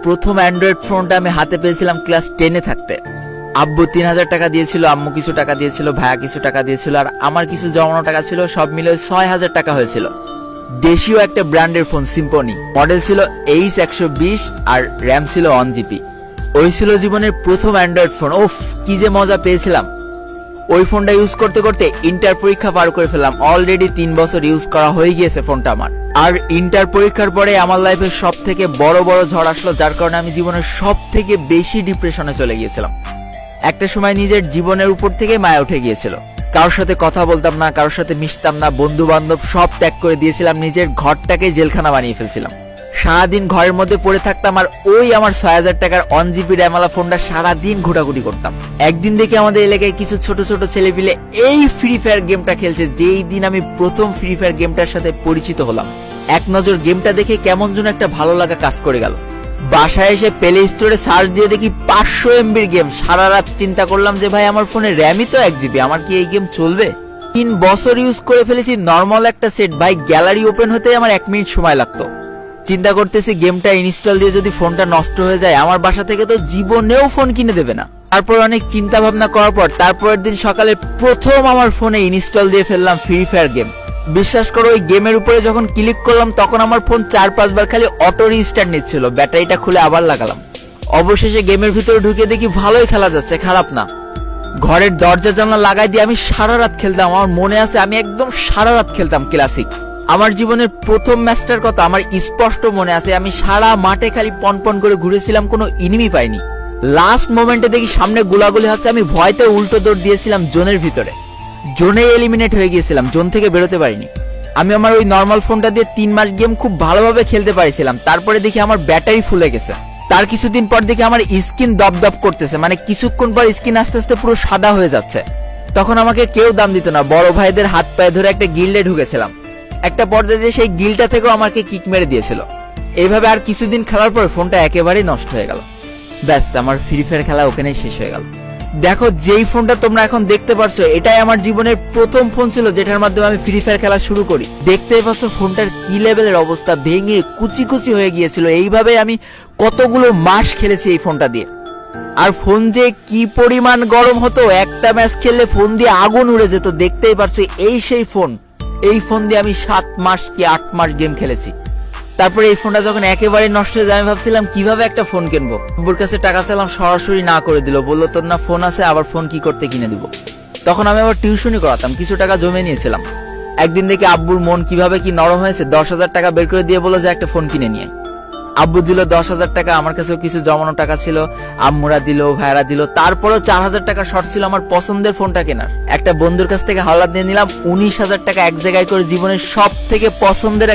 প্রথম অ্যান্ড্রয়েড ফোনটা আমি হাতে পেয়েছিলাম ক্লাস 10-এ থাকতে। আব্বু 3000 টাকা দিয়েছিল, আম্মু কিছু টাকা দিয়েছিল, ভাইয়া কিছু টাকা দিয়েছিল, আর আমার কিছু জমানো টাকা ছিল। সব মিলে 6000 টাকা হয়েছিল। দেশীয় একটা ব্র্যান্ডের ফোন, সিম্ফনি। মডেল ছিল H120 আর র্যাম ছিল 1 GB। ওই ছিল জীবনের প্রথম অ্যান্ড্রয়েড ফোন। ওফ, কি যে মজা পেয়েছিলাম। ওই ফোনটা ইউজ করতে করতে ইন্টার পরীক্ষা পার করে ফেললাম। অলরেডি 3 বছর ইউজ করা হয়ে গিয়েছে ফোনটা আমার। আর ইন্টার পরীক্ষার পরে আমার লাইফের সব থেকে বড় বড় ঝড় আসলো, যার কারণে আমি জীবনের সব থেকে বেশি ডিপ্রেশনে চলে গিয়েছিলাম। একটা সময় নিজের জীবনের উপর থেকে মায়া উঠে গিয়েছিল। কারোর সাথে কথা বলতাম না, কারোর সাথে মিশতাম না, বন্ধু বান্ধব সব ত্যাগ করে দিয়েছিলাম। নিজের ঘরটাকে জেলখানা বানিয়ে ফেলছিলাম। সারাদিন ঘরের মধ্যে পড়ে থাকতাম আর ওই আমার 6000 টাকার 1 GB র্যামওয়ালা ফোনটা সারাদিন ঘোটাঘুটি করতাম। একদিন দেখে আমাদের এলাকায় কিছু ছোট ছোট ছেলেপিলে এই ফ্রি ফায়ার গেমটা খেলছে। যেই দিন আমি প্রথম ফ্রি ফায়ার গেমটার সাথে পরিচিত হলাম, এক নজর গেমটা দেখে কেমন যেন একটা ভালো লাগা কাজ করে গেল। বাসায় এসে প্লে স্টোরে সার্চ দিয়ে দেখি 500 MB গেম। সারা রাত চিন্তা করলাম যে ভাই, আমার ফোনে র্যামই তো 1 GB, আমার কি এই গেম চলবে? 3 বছর ইউজ করে ফেলেছি নর্মাল একটা সেট। ভাই, গ্যালারি ওপেন হতে আমার 1 মিনিট সময় লাগতো। চিন্তা করতেছি গেমটা ইনস্টল দিয়ে যদি ফোনটা নষ্ট হয়ে যায়, আমার বাসা থেকে তো জীবনেও ফোন কিনে দেবে না। তারপর অনেক চিন্তা ভাবনা করার পর তারপরের দিন সকালে প্রথম আমার ফোনে ইনস্টল দিয়ে ফেললাম ফ্রি ফায়ার গেম। বিশ্বাস করো, ওই গেমের উপরে যখন ক্লিক করলাম তখন আমার ফোন 4-5 বার খালি অটো রিস্টার্ট নিচ্ছিল। ব্যাটারিটা খুলে আবার লাগালাম। অবশেষে গেমের ভিতরে ঢুকে দেখি ভালোই খেলা যাচ্ছে, খারাপ না। ঘরের দরজা জানলা লাগাই দিয়ে আমি সারা রাত খেলতাম। আমার মনে আছে আমি একদম সারা রাত খেলতাম ক্লাসিক। আমার জীবনের প্রথম ম্যাচটার কথা আমার স্পষ্ট মনে আছে। আমি সারা মাঠে খালি পনপন করে ঘুরেছিলাম, কোনো এনিমি পাইনি। লাস্ট মোমেন্টে দেখি সামনে গোলাগুলি হচ্ছে, আমি ভয়তে উল্টো দৌড় দিয়েছিলাম জোনের ভিতরে। জোনে এলিমিনেট হয়ে গিয়েছিলাম, জোন থেকে বেরোতে পারিনি। আমি আমার ওই নর্মাল ফোনটা দিয়ে 3 মাস গেম খুব ভালোভাবে খেলতে পারিছিলাম। তারপরে দেখি আমার ব্যাটারি ফুলে গেছে। তার কিছুদিন পর দেখি আমার স্কিন দপদপ করতেছে, মানে কিছুক্ষণ পর স্কিন আস্তে আস্তে পুরো সাদা হয়ে যাচ্ছে। তখন আমাকে কেউ দাম দিত না। বড় ভাইদের হাত পায়ে ধরে একটা গিল্ডে ঢুকেছিলাম। একটা পর্যায়ে যে সেই গিলটা থেকেও আমাকে কিক মেরে দিয়েছিল। এইভাবে আর কিছুদিন খেলার পর ফোনটা একেবারেই নষ্ট হয়ে গেল। ব্যাস, আমার ফ্রি ফায়ার খেলা ওখানেই শেষ হয়ে গেল। দেখো, যেই ফোনটা তোমরা এখন দেখতে পারছো, এটাই আমার জীবনের প্রথম ফোন ছিল যেটার মাধ্যমে আমি ফ্রি ফায়ার খেলা শুরু করি। দেখতেই পাচ্ছ ফোনটার কি লেভেলের অবস্থা, ভেঙে কুচি কুচি হয়ে গিয়েছিল। এইভাবে আমি কতগুলো মাস খেলেছি এই ফোনটা দিয়ে। আর ফোন যে কি পরিমাণ গরম হতো, একটা ম্যাচ খেললে ফোন দিয়ে আগুন উড়ে যেত। দেখতেই পারছো, এই সেই ফোন। এই ফোন দিয়ে আমি 7 মাস কি 8 মাস গেম খেলেছি। তারপরে এই ফোনটা যখন একেবারে নষ্ট হয়ে যায়, আমি ভাবছিলাম কিভাবে একটা ফোন কিনবো। আব্বুর কাছে টাকা চাইলাম, সরাসরি না করে দিল। বললো তোর না ফোন আছে, আবার ফোন কি করতে কিনে দিব। তখন আমি আবার টিউশনই করাতাম, কিছু টাকা জমে নিয়েছিলাম। একদিন দেখে আব্বুর মন কিভাবে কি নরম হয়েছে। 10,000 টাকা বের করে দিয়ে বললো যে একটা ফোন কিনে নিয়ে। আব্বু দিল 10,000 টাকা, আমার কাছেও কিছু জমানো টাকা ছিল, আম্মুরা দিল, ভাইরা দিল। তারপরেও 4,000 টাকা শর্ট ছিল আমার পছন্দের ফোনটা কেনার। একটা বন্ধুর কাছ থেকে হাওলাত দিয়ে নিলাম 19,000 টাকা এক জায়গায় করে। জীবনের সব থেকে পছন্দের